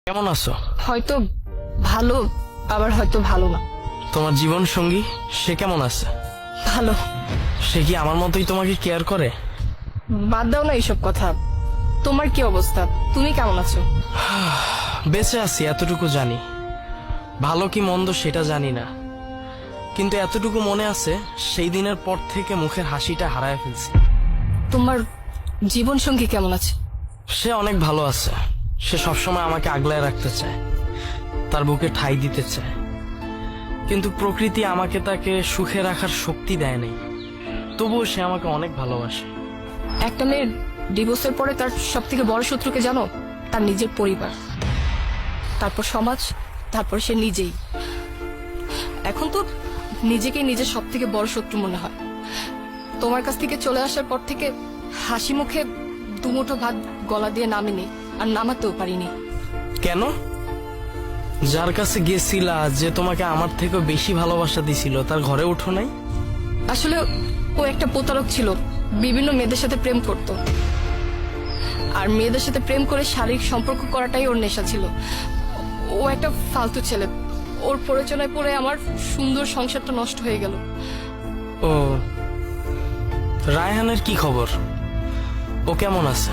কেমন আছো? হয়তো ভালো, আবার হয়তো ভালো না। তোমার জীবন সঙ্গী সে কেমন আছে? ভালো। সে কি আমার মতোই তোমাকে কেয়ার করে? বাদ দাও না এইসব কথা। তোমার কি অবস্থা? তুমি কেমন আছো? বেঁচে আছি এতটুকু জানি, ভালো কি মন্দ সেটা জানি না, কিন্তু এতটুকু মনে আছে সেই দিনের পর থেকে মুখের হাসিটা হারায় ফেলছি। তোমার জীবন সঙ্গী কেমন আছে? সে অনেক ভালো আছে। সে সবসময় আমাকে আগলায় রাখতে চায়, তার বুকে ঠাঁই দিতে চায়, কিন্তু প্রকৃতি আমাকে তাকে সুখে রাখার শক্তি দেয় নাই। তবুও সে আমাকে অনেক ভালোবাসে। একটা মেয়ের ডিভোর্সের পরে তার সব থেকে বড় শত্রুকে জানো? তার নিজের পরিবার, তারপর সমাজ, তারপর সে নিজেই। এখন তো নিজেকেই নিজের সব থেকে বড় শত্রু মনে হয়। তোমার কাছ থেকে চলে আসার পর থেকে হাসি মুখে দুমুঠো ভাত গলা দিয়ে নামিনি, আর নামাতেও পারিনি। কেন? যার কাছে গেছিলা, যে তোমাকে আমার থেকে বেশি ভালোবাসা দিছিল, তার ঘরে উঠো নাই? আসলে ও একটা প্রতারক ছিল, বিভিন্ন মেয়েদের সাথে প্রেম করত, আর মেয়েদের সাথে প্রেম করে শারীরিক সম্পর্ক করাটাই ওর নেশা ছিল। ও একটা ফালতু ছেলে। ওর প্ররোচনায় পড়ে আমার সুন্দর সংসারটা নষ্ট হয়ে গেল। ও, রায়হানের কি খবর? ও কেমন আছে?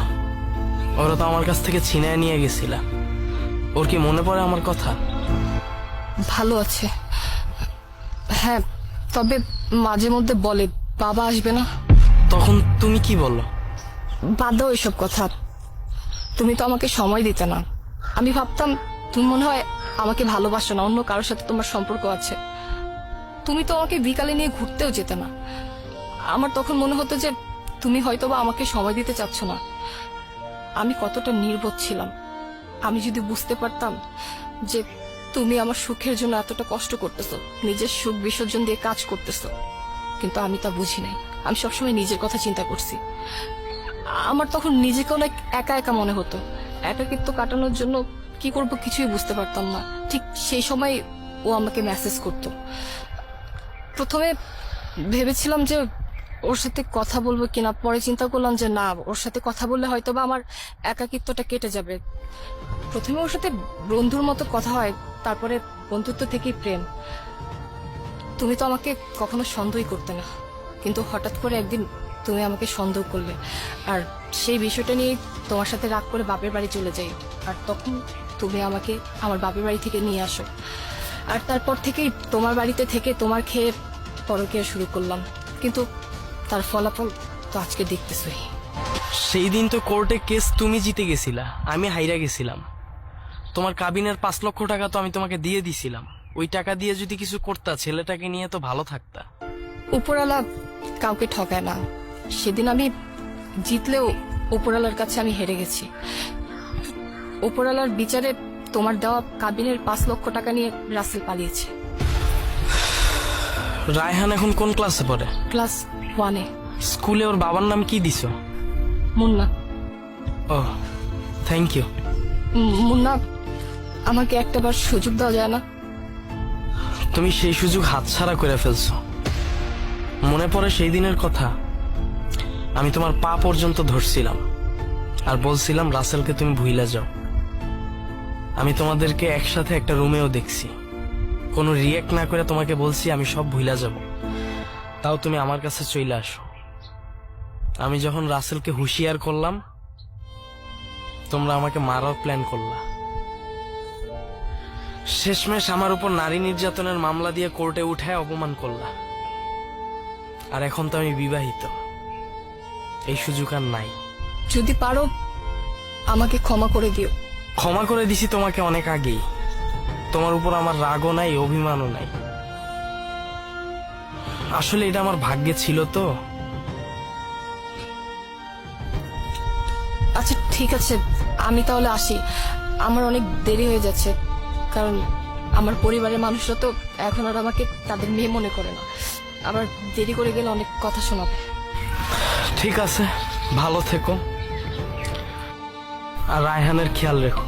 ওরা তো আমার কাছ থেকে ছিনায় নিয়ে গেছিল। ওর কি মনে পড়ে আমার কথা? ভালো আছে, হ্যাঁ, তবে মাঝে মধ্যে বলে বাবা আসবে না। তখন তুমি কি বলো? বাদ দাও এসব কথা। তুমি তো আমাকে সময় দিতে না। আমি ভাবতাম তুমি মনে হয় আমাকে ভালোবাসো না, অন্য কারোর সাথে তোমার সম্পর্ক আছে। তুমি তো আমাকে বিকালে নিয়ে ঘুরতেও যেতে না। আমার তখন মনে হতো যে তুমি হয়তোবা আমাকে সময় দিতে চাচ্ছ না। আমি কতটা নির্বোধ ছিলাম। আমি যদি বুঝতে পারতাম যে তুমি আমার সুখের জন্য এতটা কষ্ট করতেছো, নিজের সুখ বিসর্জন দিয়ে কাজ করতেছো, কিন্তু আমি তা বুঝি নাই। আমি সবসময় নিজের কথা চিন্তা করছি। আমার তখন নিজেকে অনেক একা একা মনে হতো। একাকিত্ব কাটানোর জন্য কি করব কিছুই বুঝতে পারতাম না। ঠিক সেই সময় ও আমাকে মেসেজ করত। প্রথমে ভেবেছিলাম যে ওর সাথে কথা বলবো কিনা, পরে চিন্তা করলাম যে না, ওর সাথে কথা বললে হয়তো বা আমার একাকিত্বটা কেটে যাবে। প্রথমে ওর সাথে বন্ধুর মতো কথা হয়, তারপরে বন্ধুত্ব থেকেই প্রেম। তুমি তো আমাকে কখনো সন্দেহই করতে না, কিন্তু হঠাৎ করে একদিন তুমি আমাকে সন্দেহ করলে, আর সেই বিষয়টা নিয়ে তোমার সাথে রাগ করে বাপের বাড়ি চলে যাই। আর তখন তুমি আমাকে আমার বাপের বাড়ি থেকে নিয়ে আসো, আর তারপর থেকেই তোমার বাড়িতে থেকে তোমার খেয়ে পরকীয়া শুরু করলাম। কিন্তু তার ফলাফল তো আজকে দেখতেছই। সেই দিন তো কোর্টে কেস তুমি জিতে গেছিলা, আমি হাইরা গেছিলাম। তোমার কাবিনের 5 লক্ষ টাকা তো আমি তোমাকে দিয়ে দিছিলাম। ওই টাকা দিয়ে যদি কিছু করতা, ছেলেটাকে নিয়ে তো ভালো থাকতা। উপরালা কাউকে ঠকায় না। সেদিন আমি জিতলেও উপরালার কাছে আমি হেরে গেছি। উপরালার বিচারে তোমার দেওয়া কাবিনের 5 লক্ষ টাকা নিয়ে রাসেল পালিয়েছে। রায়হান এখন কোন ক্লাসে পড়ে? ক্লাস 1-এ। স্কুলে ওর বাবার নাম কি দিছো? মুন্না। ও, থ্যাংক ইউ। মুন্না, আমাকে একটাবার সুযোগ দেওয়া যায় না? তুমি সেই সুযোগ হাতছাড়া করে ফেলছো। মনে পড়ে সেই দিনের কথা? আমি তোমার পা পর্যন্ত ধরছিলাম আর বলছিলাম রাসেলকে তুমি ভুইলা যাও। আমি তোমাদেরকে একসাথে একটা রুমেও দেখছি, কোনো রিয়েক্ট না করে তোমাকে বলছি আমি সব ভুইলা যাব, তাও তুমি আমার কাছে চলে আসো। আমি যখন রাসেলকে হুঁশিয়ার করলাম, তোমরা আমাকে মারার প্ল্যান করলা। শেষমেশ আমার উপর নারী নির্যাতনের মামলা দিয়ে কোর্টে উঠায় অপমান করলা। আর এখন তো আমি বিবাহিত, এই সুযোগ আর নাই। যদি পারো আমাকে ক্ষমা করে দিও। ক্ষমা করে দিছি তোমাকে অনেক আগেই। তোমার উপর আমার রাগও নাই, অভিমানও নাই। আসলে এটা আমার ভাগ্যে ছিল তো। আচ্ছা ঠিক আছে, আমি তাহলে আসি। আমার অনেক দেরি হয়ে যাচ্ছে, কারণ আমার পরিবারের মানুষরা তো এখন আর আমাকে তাদের মেয়ে মনে করে না। আবার দেরি করে গেলে অনেক কথা শোনাবে। ঠিক আছে, ভালো থেকো আর রায়হানের খেয়াল রেখো।